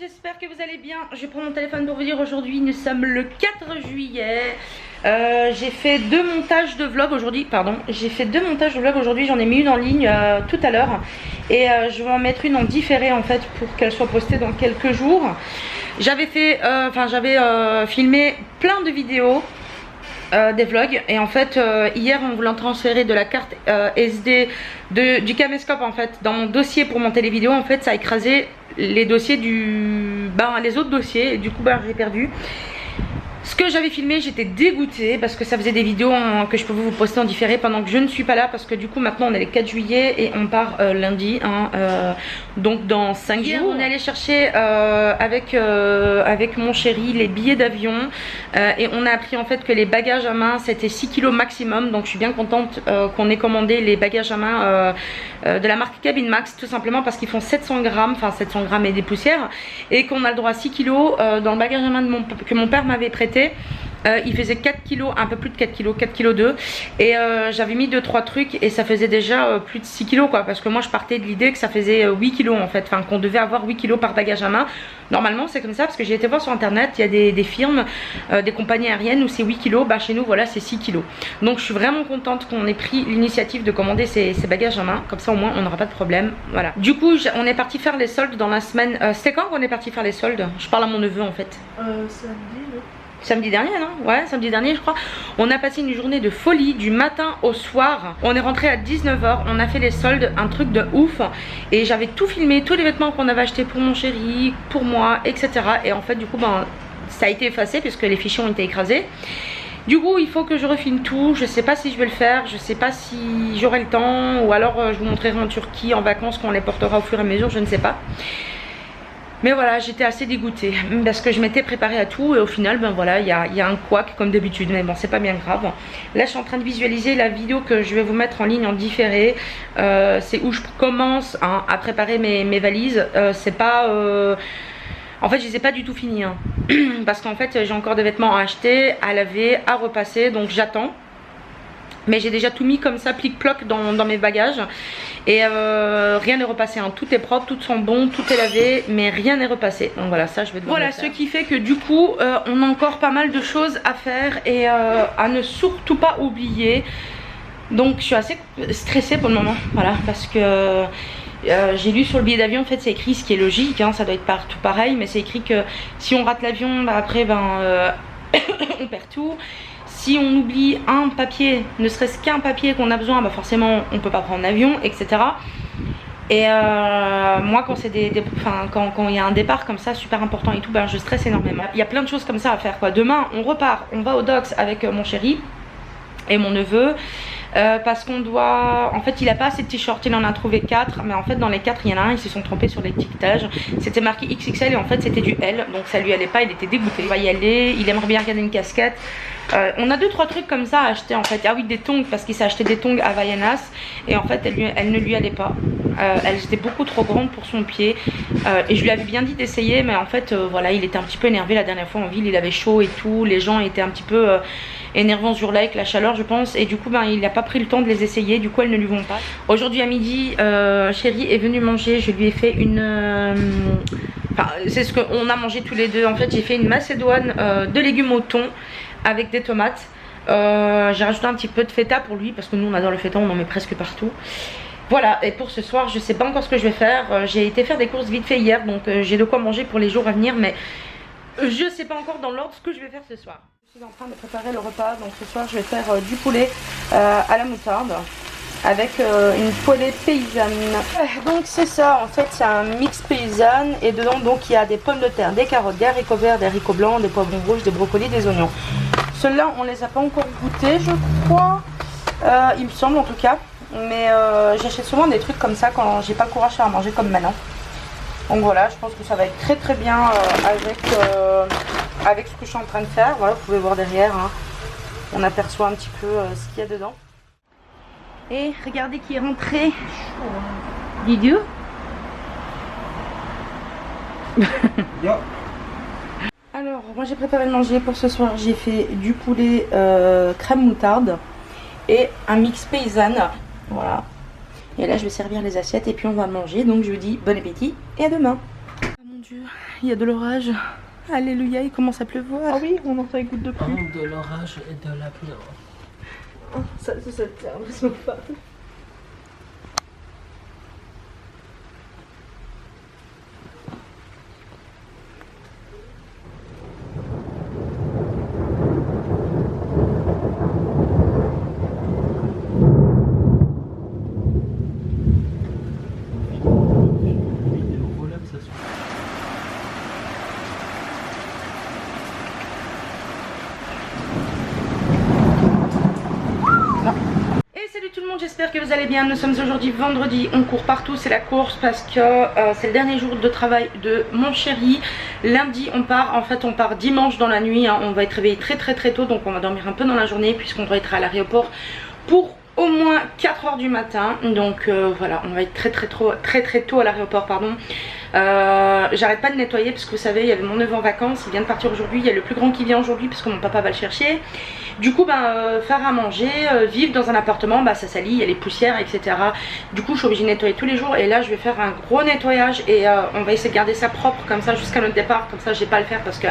j'espère que vous allez bien. Je prends mon téléphone pour vous dire aujourd'hui, nous sommes le 4 juillet. J'ai fait deux montages de vlog aujourd'hui, j'en ai mis une en ligne tout à l'heure. Et je vais en mettre une en différé en fait pour qu'elle soit postée dans quelques jours. J'avais filmé plein de vidéos. Des vlogs et en fait hier on voulait transférer de la carte SD du caméscope en fait dans mon dossier pour monter les vidéos. En fait ça a écrasé les dossiers les autres dossiers et du coup j'ai perdu ce que j'avais filmé. J'étais dégoûtée parce que ça faisait des vidéos que je pouvais vous poster en différé pendant que je ne suis pas là, parce que du coup maintenant on est le 4 juillet et on part lundi donc dans 5 jours. On est allé chercher avec mon chéri les billets d'avion et on a appris en fait que les bagages à main c'était 6 kg maximum. Donc je suis bien contente qu'on ait commandé les bagages à main de la marque Cabin Max, tout simplement parce qu'ils font 700 grammes, enfin 700 grammes et des poussières, et qu'on a le droit à 6 kg dans le bagage à main que mon père m'avait prêté. Il faisait 4 kg, un peu plus de 4 kg, 4 kg 2, et j'avais mis 2-3 trucs et ça faisait déjà plus de 6 kg quoi, parce que moi je partais de l'idée que ça faisait 8 kg en fait, enfin qu'on devait avoir 8 kg par bagage à main. Normalement c'est comme ça, parce que j'ai été voir sur internet, il y a des firmes, des compagnies aériennes où c'est 8 kg, chez nous voilà c'est 6 kg. Donc je suis vraiment contente qu'on ait pris l'initiative de commander ces bagages à main, comme ça au moins on n'aura pas de problème. Voilà, du coup on est parti faire les soldes dans la semaine. C'était quand qu'on est parti faire les soldes? Je parle à mon neveu en fait. Samedi dernier, non? Ouais, samedi dernier je crois. On a passé une journée de folie du matin au soir. On est rentré à 19 h, on a fait les soldes, un truc de ouf. Et j'avais tout filmé, tous les vêtements qu'on avait achetés pour mon chéri, pour moi, etc. Et en fait du coup ça a été effacé puisque les fichiers ont été écrasés. Du coup il faut que je refilme tout. Je sais pas si je vais le faire, je sais pas si j'aurai le temps, ou alors je vous montrerai en Turquie en vacances quand on les portera au fur et à mesure, je ne sais pas. Mais voilà, j'étais assez dégoûtée parce que je m'étais préparée à tout et au final voilà, il y a un couac comme d'habitude, mais bon c'est pas bien grave. Là je suis en train de visualiser la vidéo que je vais vous mettre en ligne en différé. C'est où je commence à préparer mes valises. C'est pas en fait je les ai pas du tout finies parce qu'en fait j'ai encore des vêtements à acheter, à laver, à repasser, donc j'attends. Mais j'ai déjà tout mis comme ça, plic-ploc dans mes bagages. Et rien n'est repassé, tout est propre, tout sent bon, tout est lavé, mais rien n'est repassé. Donc voilà, ça je vais devoir le faire. Ce qui fait que du coup, on a encore pas mal de choses à faire et à ne surtout pas oublier. Donc je suis assez stressée pour le moment, voilà, parce que j'ai lu sur le billet d'avion, en fait c'est écrit, ce qui est logique, ça doit être partout pareil, mais c'est écrit que si on rate l'avion, après on perd tout. Si on oublie un papier, ne serait-ce qu'un papier qu'on a besoin, forcément on peut pas prendre l'avion, etc. Et moi quand c'est quand il y a un départ comme ça super important et tout, je stresse énormément. Il y a plein de choses comme ça à faire quoi. Demain on repart, on va au docks avec mon chéri et mon neveu. Parce qu'on doit... En fait il a pas assez de t-shirts, il en a trouvé 4. Mais en fait dans les 4 il y en a un, ils se sont trompés sur l'étiquetage. C'était marqué XXL et en fait c'était du L. Donc ça lui allait pas, il était dégoûté. Il va y aller, il aimerait bien regarder une casquette. On a 2-3 trucs comme ça à acheter en fait. Ah oui, des tongs, parce qu'il s'est acheté des tongs Havaianas. Et en fait elle ne lui allait pas. Elle était beaucoup trop grande pour son pied. Et je lui avais bien dit d'essayer. Mais en fait voilà, il était un petit peu énervé la dernière fois en ville. Il avait chaud et tout. Les gens étaient un petit peu... énervant ce jour-là avec la chaleur je pense, et du coup il n'a pas pris le temps de les essayer, du coup elles ne lui vont pas. Aujourd'hui à midi chéri est venu manger, je lui ai fait une c'est ce qu'on a mangé tous les deux en fait. J'ai fait une macédoine de légumes au thon avec des tomates. J'ai rajouté un petit peu de feta pour lui parce que nous on adore le feta, on en met presque partout. Voilà, et pour ce soir je sais pas encore ce que je vais faire. J'ai été faire des courses vite fait hier, donc j'ai de quoi manger pour les jours à venir, mais je sais pas encore dans l'ordre ce que je vais faire ce soir. Je suis en train de préparer le repas, donc ce soir je vais faire du poulet à la moutarde avec une poêlée paysanne. Donc c'est ça, en fait c'est un mix paysanne, et dedans donc il y a des pommes de terre, des carottes, des haricots verts, des haricots blancs, des poivrons rouges, des brocolis, des oignons. Ceux-là on les a pas encore goûtés je crois, il me semble en tout cas, mais j'achète souvent des trucs comme ça quand j'ai pas le courage à manger comme maintenant. Donc voilà, je pense que ça va être très très bien avec ce que je suis en train de faire. Voilà, vous pouvez voir derrière, on aperçoit un petit peu ce qu'il y a dedans. Et regardez qui est rentré. Didier. Alors, moi j'ai préparé le manger pour ce soir. J'ai fait du poulet crème moutarde et un mix paysanne. Voilà. Et là je vais servir les assiettes et puis on va manger. Donc je vous dis bon appétit et à demain. mon Dieu, il y a de l'orage. Alléluia, il commence à pleuvoir. Ah oui, on entend les gouttes de pluie. De l'orage et de la pluie. Oh, ça terme, pas. J'espère que vous allez bien. Nous sommes aujourd'hui vendredi, on court partout, c'est la course parce que c'est le dernier jour de travail de mon chéri. Lundi on part, en fait on part dimanche dans la nuit, hein. On va être réveillé très tôt, donc on va dormir un peu dans la journée puisqu'on doit être à l'aéroport pour au moins 4 h du matin. Donc voilà, on va être très tôt à l'aéroport, pardon. J'arrête pas de nettoyer parce que vous savez, il y avait mon neveu en vacances, il vient de partir aujourd'hui, il y a le plus grand qui vient aujourd'hui parce que mon papa va le chercher. Du coup faire à manger, vivre dans un appartement, ça salit, il y a les poussières, etc. Du coup je suis obligée de nettoyer tous les jours et là je vais faire un gros nettoyage et on va essayer de garder ça propre comme ça jusqu'à notre départ. Comme ça j'ai pas à le faire parce que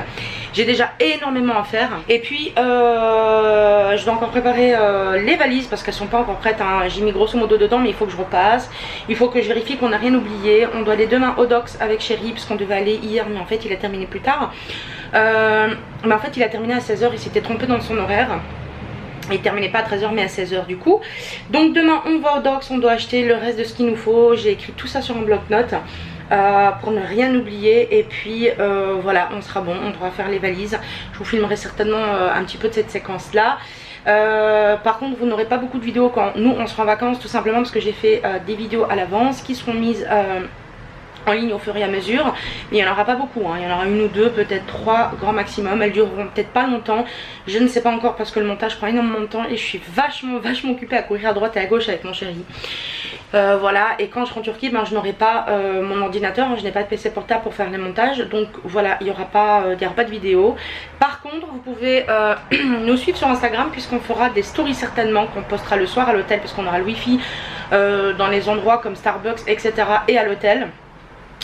j'ai déjà énormément à faire. Et puis je dois encore préparer les valises parce qu'elles sont pas encore prêtes, hein. J'ai mis grosso modo dedans mais il faut que je repasse. Il faut que je vérifie qu'on n'a rien oublié. On doit aller demain au Dox avec chéri puisqu'on devait aller hier mais en fait il a terminé plus tard. Mais en fait il a terminé à 16 h, il s'était trompé dans son horaire. Il terminait pas à 13 h mais à 16 h du coup. Donc demain on va au Dox, on doit acheter le reste de ce qu'il nous faut. J'ai écrit tout ça sur un bloc-notes pour ne rien oublier. Et puis voilà, on sera bon, on pourra faire les valises. Je vous filmerai certainement un petit peu de cette séquence là. Par contre vous n'aurez pas beaucoup de vidéos quand nous on sera en vacances, tout simplement parce que j'ai fait des vidéos à l'avance qui seront mises en ligne au fur et à mesure, mais il n'y en aura pas beaucoup, hein. Il y en aura une ou deux, peut-être 3 grand maximum. Elles dureront peut-être pas longtemps, je ne sais pas encore parce que le montage prend énormément de temps et je suis vachement occupée à courir à droite et à gauche avec mon chéri. Voilà, et quand je rentre en Turquie, je n'aurai pas mon ordinateur, je n'ai pas de PC portable pour faire les montages, donc voilà, il n'y aura pas de vidéo. Par contre vous pouvez nous suivre sur Instagram puisqu'on fera des stories certainement qu'on postera le soir à l'hôtel parce qu'on aura le wifi dans les endroits comme Starbucks, etc. et à l'hôtel.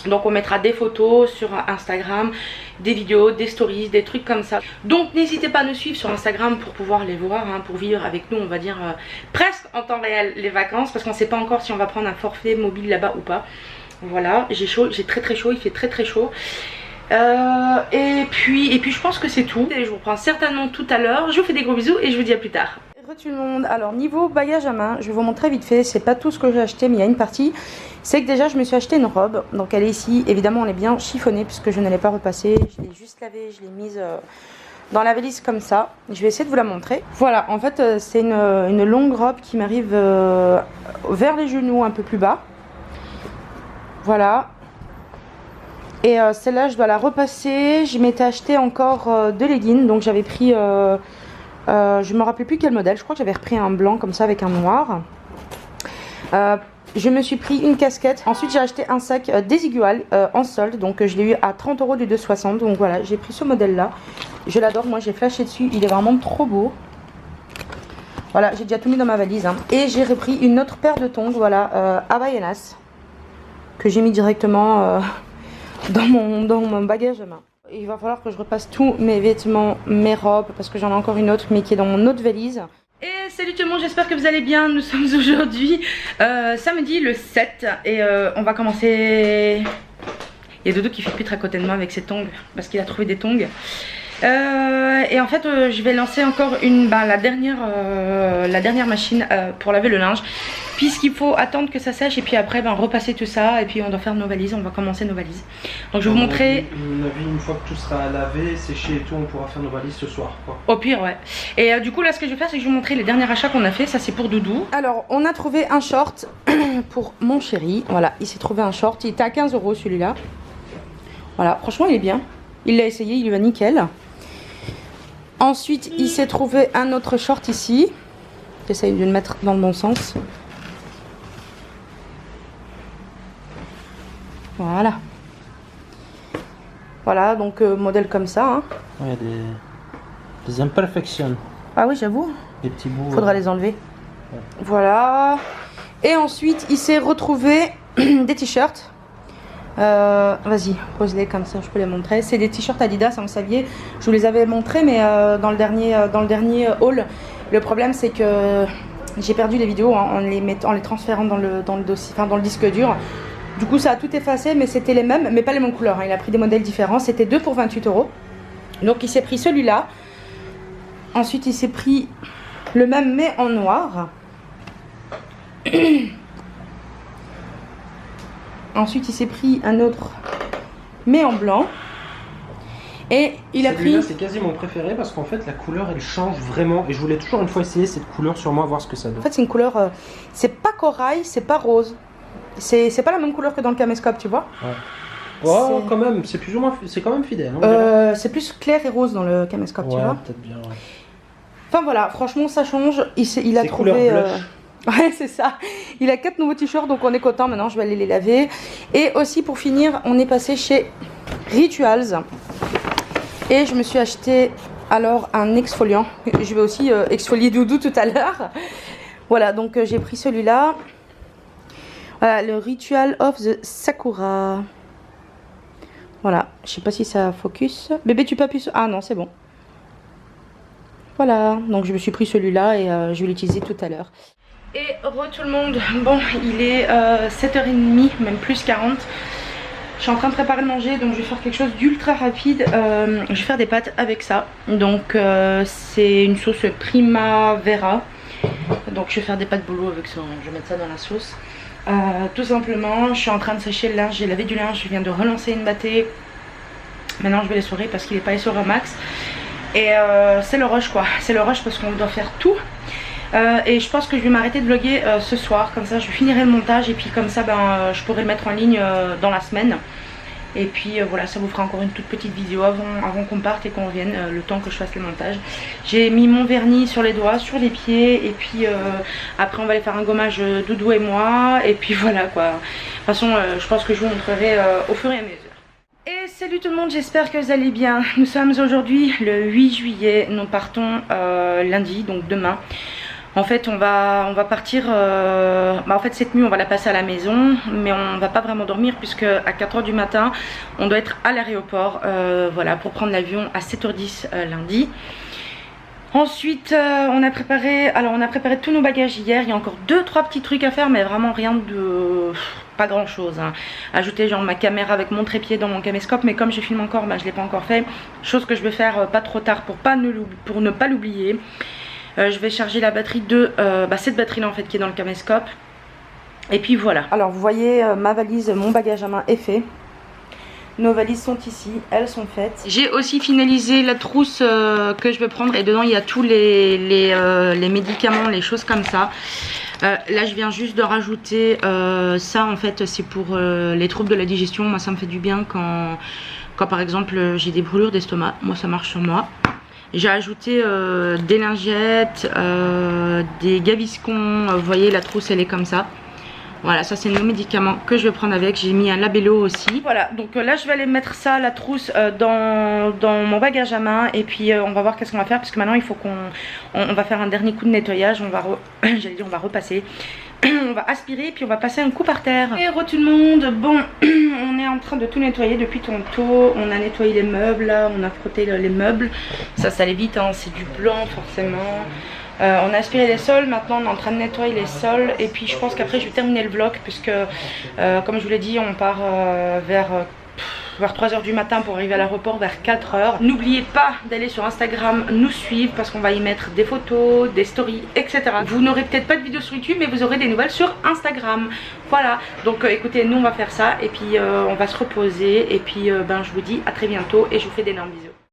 Donc on mettra des photos sur Instagram, des vidéos, des stories, des trucs comme ça. Donc n'hésitez pas à nous suivre sur Instagram pour pouvoir les voir, hein, pour vivre avec nous, on va dire presque en temps réel les vacances. Parce qu'on ne sait pas encore si on va prendre un forfait mobile là-bas ou pas. Voilà, j'ai chaud, j'ai très chaud, il fait très chaud. Et puis je pense que c'est tout. Et je vous reprends certainement tout à l'heure. Je vous fais des gros bisous et je vous dis à plus tard. Tout le monde. Alors niveau bagage à main, je vais vous montrer vite fait, c'est pas tout ce que j'ai acheté mais il y a une partie, c'est que déjà je me suis acheté une robe, donc elle est ici, évidemment on est bien chiffonnée puisque je n'allais pas repasser, je l'ai juste lavée, je l'ai mise dans la valise comme ça, je vais essayer de vous la montrer. Voilà, en fait c'est une longue robe qui m'arrive vers les genoux un peu plus bas, voilà. Et celle-là je dois la repasser, je m'étais acheté encore 2 leggings, donc j'avais pris... je me rappelle plus quel modèle, je crois que j'avais repris un blanc comme ça avec un noir. Je me suis pris une casquette, ensuite j'ai acheté un sac Desigual en solde, donc je l'ai eu à 30 € du 2,60. Donc voilà, j'ai pris ce modèle là, je l'adore, moi j'ai flashé dessus, il est vraiment trop beau. Voilà, j'ai déjà tout mis dans ma valise, hein. Et j'ai repris une autre paire de tongs, voilà, Havaianas, que j'ai mis directement dans mon bagage à main. Il va falloir que je repasse tous mes vêtements, mes robes, parce que j'en ai encore une autre, mais qui est dans mon autre valise. Et salut tout le monde, j'espère que vous allez bien. Nous sommes aujourd'hui samedi le 7 et on va commencer... Il y a Dodo qui fait pitre à côté de moi avec ses tongs, parce qu'il a trouvé des tongs. Et en fait je vais lancer encore la dernière machine pour laver le linge, puisqu'il faut attendre que ça sèche et puis après repasser tout ça et puis on doit faire nos valises, on va commencer nos valises. Donc je vais vous montrer. Une fois que tout sera lavé, séché et tout, on pourra faire nos valises ce soir, quoi. Au pire, ouais. Et du coup là ce que je vais faire c'est que je vais vous montrer les derniers achats qu'on a fait. Ça c'est pour Doudou. Alors on a trouvé un short pour mon chéri. Voilà, il s'est trouvé un short, il était à 15 € celui-là. Voilà, franchement il est bien. Il l'a essayé, il lui va nickel. Ensuite, il s'est trouvé un autre short ici. J'essaye de le mettre dans le bon sens. Voilà. Voilà, donc modèle comme ça. Hein. Il y a des imperfections. Ah oui, j'avoue. Des petits bouts. Faudra les enlever. Ouais. Voilà. Et ensuite, il s'est retrouvé des t-shirts. Vas-y, pose-les comme ça, je peux les montrer. C'est des t-shirts Adidas, hein, vous saviez. Je vous les avais montrés, mais dans le dernier haul, le problème c'est que j'ai perdu les vidéos hein, en les transférant dans le dossier, enfin dans le disque dur. Du coup, ça a tout effacé, mais c'était les mêmes, mais pas les mêmes couleurs. Hein. Il a pris des modèles différents. C'était 2 pour 28 €. Donc, il s'est pris celui-là. Ensuite, il s'est pris le même, mais en noir. Ensuite, il s'est pris un autre, mais en blanc. Et il a pris... c'est quasi mon préféré parce qu'en fait, la couleur, elle change vraiment. Et je voulais toujours une fois essayer cette couleur sur moi, voir ce que ça donne. En fait, c'est une couleur... c'est pas corail, c'est pas rose. C'est pas la même couleur que dans le caméscope, tu vois. Ouais. Oh, quand même, c'est plus ou moins... C'est quand même fidèle. Hein, c'est plus clair et rose dans le caméscope, tu vois. Peut-être bien, ouais. Enfin, voilà, franchement, ça change. Il a trouvé... Ouais, c'est ça. Il a 4 nouveaux t-shirts, donc on est content. Maintenant, je vais aller les laver. Et aussi, pour finir, on est passé chez Rituals. Et je me suis acheté alors un exfoliant. Je vais aussi exfolier Doudou tout à l'heure. Voilà, donc j'ai pris celui-là. Voilà, le Ritual of the Sakura. Voilà, je sais pas si ça focus. Bébé, tu peux appuyer sur... Ah non, c'est bon. Voilà, donc je me suis pris celui-là et je vais l'utiliser tout à l'heure. Et re tout le monde, bon il est 7h30, même plus 40. Je suis en train de préparer le manger, donc je vais faire quelque chose d'ultra rapide. Je vais faire des pâtes avec ça. Donc c'est une sauce Primavera. Donc je vais faire des pâtes bolo avec ça, je vais mettre ça dans la sauce. Tout simplement, je suis en train de sécher le linge, j'ai lavé du linge, je viens de relancer une battée. Maintenant je vais l'essorer parce qu'il n'est pas essoré au max. Et c'est le rush quoi, c'est le rush parce qu'on doit faire tout. Et je pense que je vais m'arrêter de vlogger ce soir, comme ça je finirai le montage et puis comme ça je pourrai le mettre en ligne dans la semaine. Et puis voilà, ça vous fera encore une toute petite vidéo avant qu'on parte et qu'on revienne, le temps que je fasse le montage. J'ai mis mon vernis sur les doigts, sur les pieds et puis après on va aller faire un gommage Doudou et moi. Et puis voilà quoi, de toute façon je pense que je vous montrerai au fur et à mesure. Et salut tout le monde, j'espère que vous allez bien. Nous sommes aujourd'hui le 8 juillet, nous partons lundi, donc demain. En fait on va partir, en fait cette nuit on va la passer à la maison, mais on va pas vraiment dormir puisque à 4 h du matin on doit être à l'aéroport, voilà, pour prendre l'avion à 7h10 lundi. Ensuite on a préparé tous nos bagages hier. Il y a encore 2-3 petits trucs à faire, mais vraiment rien de... pas grand chose hein. Ajouter genre ma caméra avec mon trépied dans mon caméscope, mais comme je filme encore, je l'ai pas encore fait. Chose que je vais faire pas trop tard pour ne pas l'oublier. Je vais charger la batterie de cette batterie là en fait qui est dans le caméscope. Et puis voilà. Alors vous voyez ma valise, mon bagage à main est fait. Nos valises sont ici, elles sont faites. J'ai aussi finalisé la trousse que je vais prendre et dedans il y a tous les médicaments, les choses comme ça. Là je viens juste de rajouter ça en fait, c'est pour les troubles de la digestion. Moi ça me fait du bien quand par exemple j'ai des brûlures d'estomac. Moi ça marche sur moi. J'ai ajouté des lingettes, des gaviscons, vous voyez la trousse elle est comme ça. Voilà, ça c'est nos médicaments que je vais prendre avec. J'ai mis un labello aussi. Voilà, donc là je vais aller mettre ça, la trousse, dans mon bagage à main. Et puis on va voir qu'est-ce qu'on va faire. Parce que maintenant il faut on va faire un dernier coup de nettoyage. On va repasser. On va aspirer et puis on va passer un coup par terre. Et re tout le monde, bon, on est en train de tout nettoyer depuis tantôt. On a nettoyé les meubles là, on a frotté les meubles. Ça allait vite, hein, c'est du blanc forcément. On a aspiré les sols, maintenant on est en train de nettoyer les sols. Et puis je pense qu'après je vais terminer le vlog puisque comme je vous l'ai dit, on part vers 3 h du matin pour arriver à l'aéroport vers 4 h. N'oubliez pas d'aller sur Instagram nous suivre parce qu'on va y mettre des photos, des stories, etc. Vous n'aurez peut-être pas de vidéo sur YouTube, mais vous aurez des nouvelles sur Instagram. Voilà, donc écoutez, nous on va faire ça et puis on va se reposer. Et puis je vous dis à très bientôt et je vous fais d'énormes bisous.